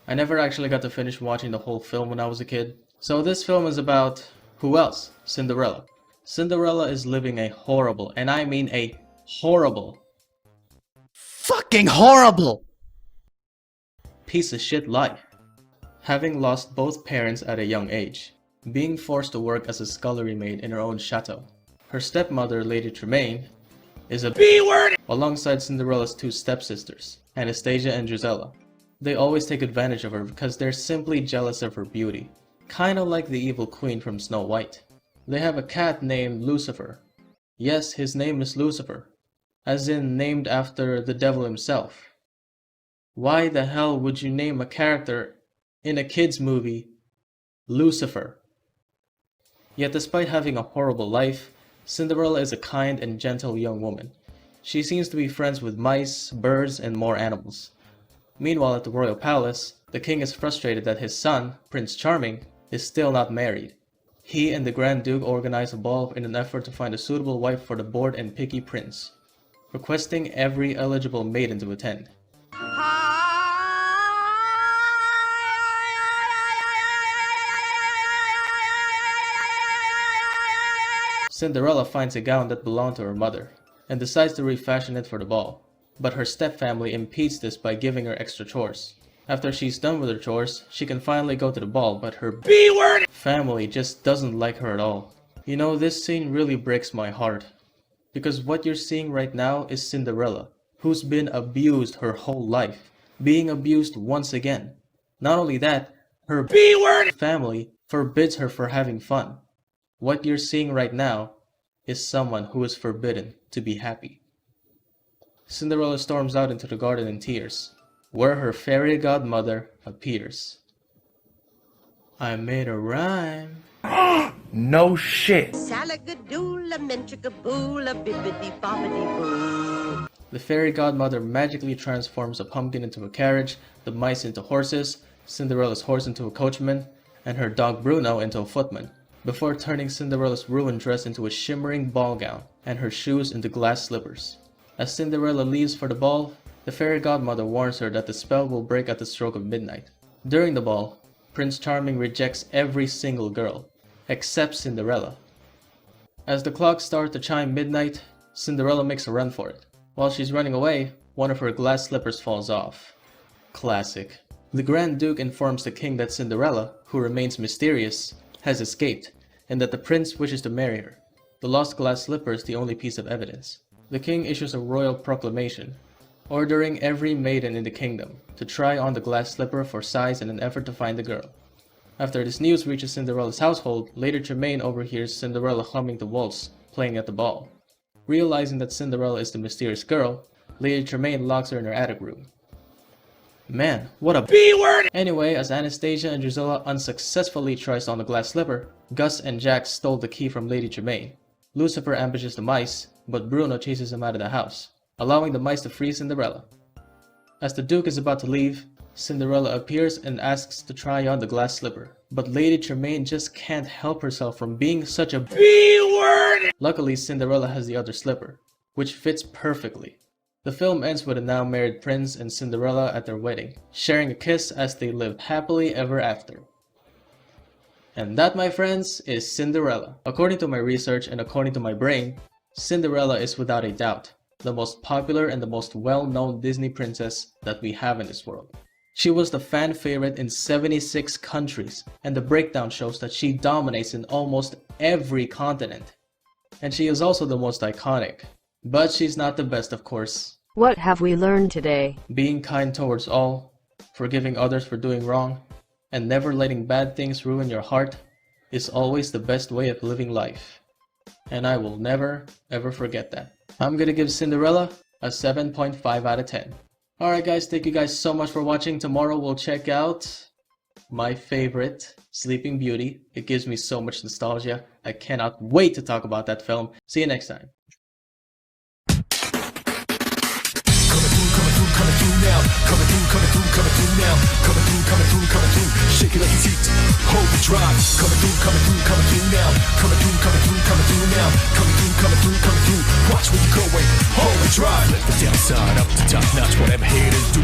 I never actually got to finish watching the whole film when I was a kid. So this film is about who else? Cinderella. Cinderella is living a horrible, and I mean a horrible, fucking horrible piece of shit life. Having lost both parents at a young age, being forced to work as a scullery maid in her own chateau. Her stepmother, Lady Tremaine, is a B-word alongside Cinderella's two stepsisters, Anastasia and Gisela. They always take advantage of her because they're simply jealous of her beauty, kinda like the evil queen from Snow White. They have a cat named Lucifer. Yes, his name is Lucifer, as in named after the devil himself. Why the hell would you name a character in a kids movie Lucifer? Yet despite having a horrible life, Cinderella is a kind and gentle young woman. She seems to be friends with mice, birds, and more animals. Meanwhile, at the royal palace, the king is frustrated that his son, Prince Charming, is still not married. He and the Grand Duke organize a ball in an effort to find a suitable wife for the bored and picky prince, requesting every eligible maiden to attend. Cinderella finds a gown that belonged to her mother, and decides to refashion it for the ball. But her stepfamily impedes this by giving her extra chores. After she's done with her chores, she can finally go to the ball, but her B-word family just doesn't like her at all. You know, this scene really breaks my heart. Because what you're seeing right now is Cinderella, who's been abused her whole life, being abused once again. Not only that, her B-word family forbids her for having fun. What you're seeing right now is someone who is forbidden to be happy. Cinderella storms out into the garden in tears, where her fairy godmother appears. I made a rhyme. no shit. Salagadoola, mentricaboola, bibbidi bobbidi boo. The fairy godmother magically transforms a pumpkin into a carriage, the mice into horses, Cinderella's horse into a coachman, and her dog Bruno into a footman, before turning Cinderella's ruined dress into a shimmering ball gown and her shoes into glass slippers. As Cinderella leaves for the ball, the fairy godmother warns her that the spell will break at the stroke of midnight. During the ball, Prince Charming rejects every single girl, except Cinderella. As the clock starts to chime midnight, Cinderella makes a run for it. While she's running away, one of her glass slippers falls off. Classic. The Grand Duke informs the king that Cinderella, who remains mysterious, has escaped, and that the prince wishes to marry her. The lost glass slipper is the only piece of evidence. The king issues a royal proclamation, ordering every maiden in the kingdom to try on the glass slipper for size in an effort to find the girl. After this news reaches Cinderella's household, Lady Tremaine overhears Cinderella humming the waltz playing at the ball. Realizing that Cinderella is the mysterious girl, Lady Tremaine locks her in her attic room. Man, what a B-word! Anyway, as Anastasia and Gisela unsuccessfully tries on the glass slipper, Gus and Jack stole the key from Lady Tremaine. Lucifer ambushes the mice, but Bruno chases him out of the house, allowing the mice to free Cinderella. As the Duke is about to leave, Cinderella appears and asks to try on the glass slipper, but Lady Tremaine just can't help herself from being such a B-word! Luckily, Cinderella has the other slipper, which fits perfectly. The film ends with a now married prince and Cinderella at their wedding, sharing a kiss as they live happily ever after. And that, my friends, is Cinderella. According to my research and according to my brain, Cinderella is without a doubt the most popular and the most well-known Disney princess that we have in this world. She was the fan favorite in 76 countries, and the breakdown shows that she dominates in almost every continent. And she is also the most iconic. But she's not the best, of course. What have we learned today? Being kind towards all, forgiving others for doing wrong, and never letting bad things ruin your heart is always the best way of living life. And I will never, ever forget that. I'm gonna give Cinderella a 7.5 out of 10. Alright guys, thank you guys so much for watching. Tomorrow we'll check out my favorite, Sleeping Beauty. It gives me so much nostalgia. I cannot wait to talk about that film. See you next time. Shake it like your feet, hold the drive. Coming through now. Coming through now. Coming through. Watch where you're going, hold the drive. Let the downside up to top notch, whatever haters do.